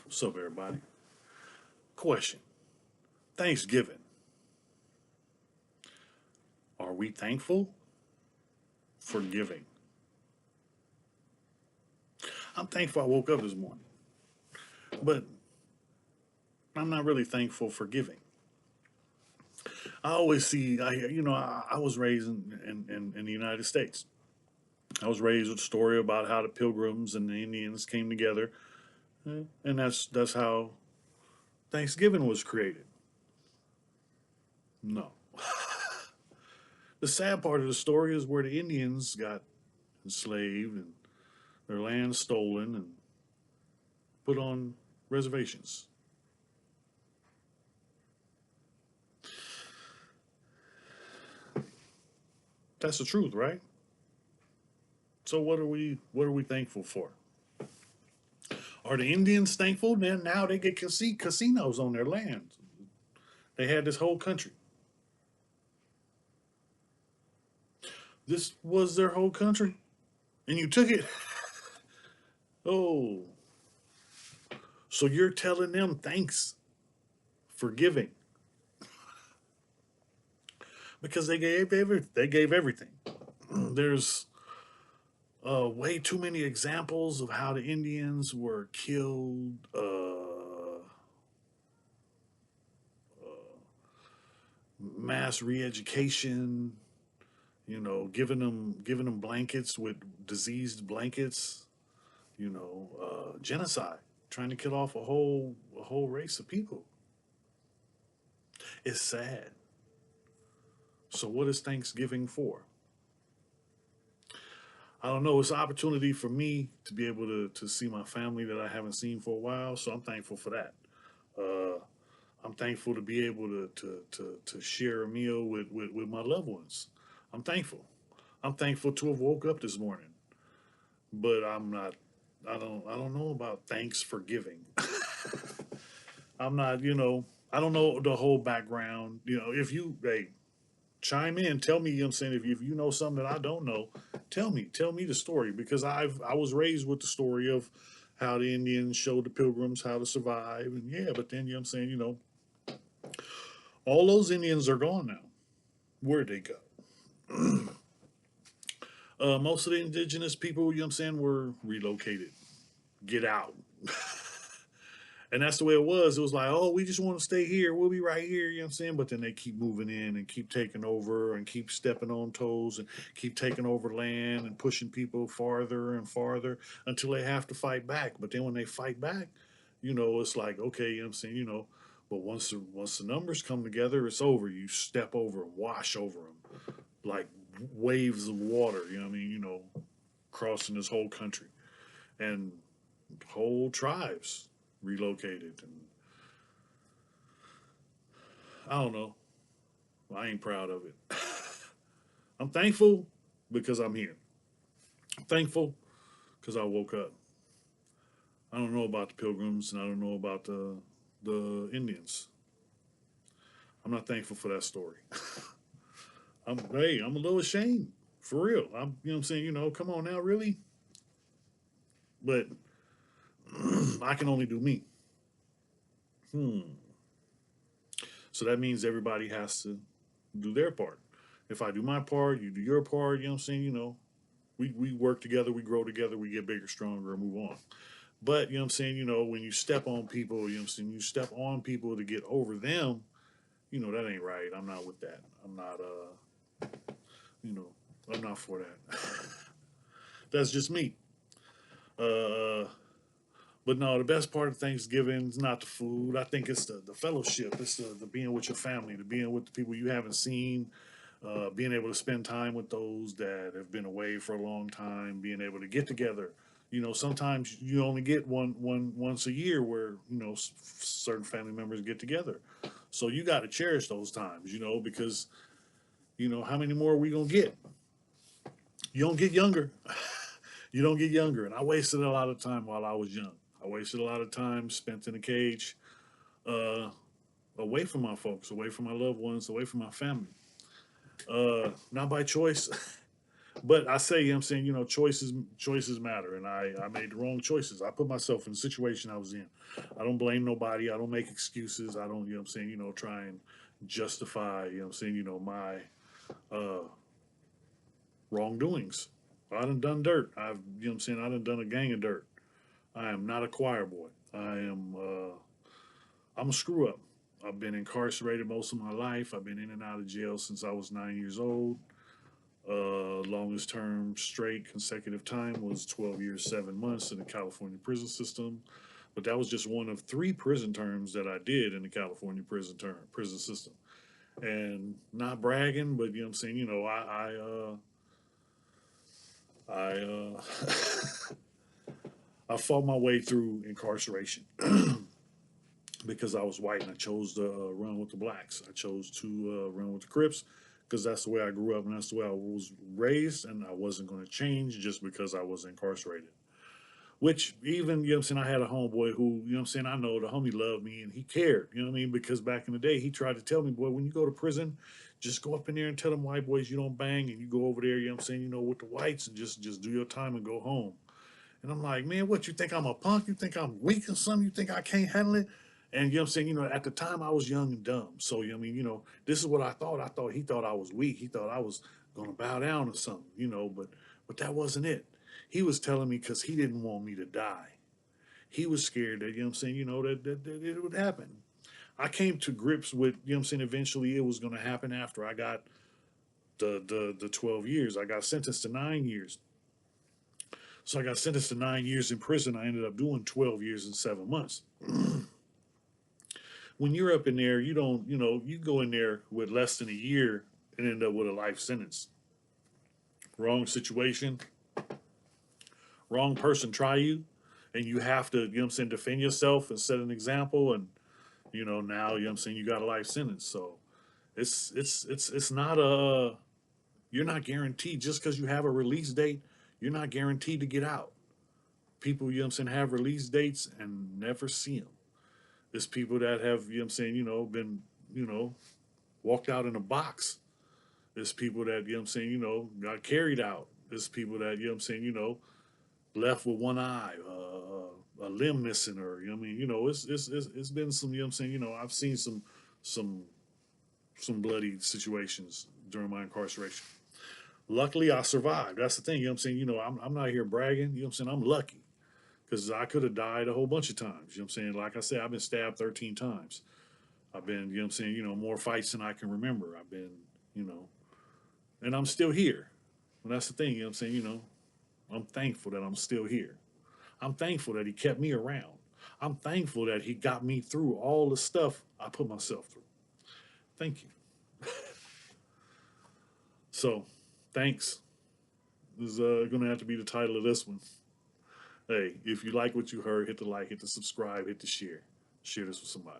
What's up, everybody? Question. Thanksgiving. Are we thankful for giving? I'm thankful I woke up this morning, but I'm not really thankful for giving. I always see, I was raised in the United States. I was raised with a story about how the Pilgrims and the Indians came together, and that's how Thanksgiving was created. No. The sad part of the story is where the Indians got enslaved and their land stolen and put on reservations. That's the truth, right? So what are we thankful for? Are the Indians thankful? Then now they get casinos on their land. They had this whole country. This was their whole country, and you took it. Oh, so you're telling them thanks for giving because they gave everything. There's way too many examples of how the Indians were killed, mass re-education, giving them blankets with diseased blankets, genocide, trying to kill off a whole race of people. It's sad. So what is Thanksgiving for? I don't know. It's an opportunity for me to be able to see my family that I haven't seen for a while. So I'm thankful for that. Uh, I'm thankful to be able to share a meal with my loved ones. I'm thankful. I'm thankful to have woke up this morning, but I'm not. I don't know about thanks for giving. I'm not. I don't know the whole background. If you chime in, tell me. I'm saying if you know something that I don't know, tell me the story because I was raised with the story of how the Indians showed the Pilgrims how to survive, and yeah, but then I'm saying all those Indians are gone now. Where'd they go? Most of the indigenous people, I'm saying, were relocated. Get out. And that's the way it was. It was like, oh, we just want to stay here. We'll be right here. I'm saying? But then they keep moving in and keep taking over and keep stepping on toes and keep taking over land and pushing people farther and farther until they have to fight back. But then when they fight back, it's like, okay, I'm saying? But once the numbers come together, it's over. You step over and wash over them like waves of water, crossing this whole country. And whole tribes relocated. And I don't know. I ain't proud of it. I'm thankful because I'm here. I'm thankful because I woke up. I don't know about the Pilgrims and I don't know about the Indians. I'm not thankful for that story. I'm a little ashamed for real. I'm saying, come on now, really? But I can only do me. Hmm. So that means everybody has to do their part. If I do my part, you do your part, I'm saying? We work together, we grow together, we get bigger, stronger, and move on. But I'm saying, when you step on people, I'm saying you step on people to get over them, that ain't right. I'm not with that. I'm not you know, I'm not for that. That's just me. Uh but no, the best part of Thanksgiving is not the food. I think it's the fellowship. It's the being with your family, the being with the people you haven't seen, being able to spend time with those that have been away for a long time, being able to get together. Sometimes you only get one once a year where certain family members get together. So you got to cherish those times, because how many more are we gonna get? You don't get younger. You don't get younger, and I wasted a lot of time while I was young. I wasted a lot of time spent in a cage, uh, away from my folks, away from my loved ones, away from my family. Not by choice, But I say, you know what I'm saying, choices matter. And I made the wrong choices. I put myself in the situation I was in. I don't blame nobody. I don't make excuses. I don't, you know what I'm saying, try and justify, what I'm saying, my uh, wrongdoings. I done dirt. What I'm saying, I done a gang of dirt. I am not a choir boy. I'm a screw up. I've been incarcerated most of my life. I've been in and out of jail since I was 9 years old. Longest term straight consecutive time was 12 years, 7 months in the California prison system. But that was just one of three prison terms that I did in the California prison system. And not bragging, but you know what I'm saying, I I fought my way through incarceration because I was white and I chose to run with the blacks. I chose to run with the Crips because that's the way I grew up and that's the way I was raised, and I wasn't going to change just because I was incarcerated. Which even, you know what I'm saying, I had a homeboy who, you know what I'm saying, I know the homie loved me and he cared, you know what I mean? Because back in the day, he tried to tell me, boy, when you go to prison, just go up in there and tell them white boys you don't bang, and you go over there, you know what I'm saying, with the whites, and just do your time and go home. And I'm like, man, what, you think I'm a punk? You think I'm weak or something? You think I can't handle it? And you know what I'm saying, at the time I was young and dumb. So, you know what I mean, this is what I thought. I thought he thought I was weak. He thought I was gonna bow down or something, but that wasn't it. He was telling me because he didn't want me to die. He was scared that, that it would happen. I came to grips with, eventually it was gonna happen after I got the 12 years. I got sentenced to 9 years. So I got sentenced to 9 years in prison. I ended up doing 12 years and 7 months. When you're up in there, you don't, you go in there with less than a year and end up with a life sentence. Wrong situation, wrong person try you, and you have to, defend yourself and set an example. And, now, I'm saying, you got a life sentence. So it's not you're not guaranteed just because you have a release date, you're not guaranteed to get out. People, have release dates and never see them. There's people that have, been, you know, walked out in a box. There's people that, got carried out. There's people that, left with one eye, a limb missing, or, it's been some, I've seen some, some bloody situations during my incarceration. Luckily, I survived. That's the thing, I'm not here bragging, I'm lucky because I could have died a whole bunch of times. Like I said, I've been stabbed 13 times. I've been, more fights than I can remember. I've been, you know, and I'm still here. And that's the thing, I'm thankful that I'm still here. I'm thankful that he kept me around. I'm thankful that he got me through all the stuff I put myself through. Thank you. So, thanks. This is going to have to be the title of this one. Hey, if you like what you heard, hit the like, hit the subscribe, hit the share. Share this with somebody.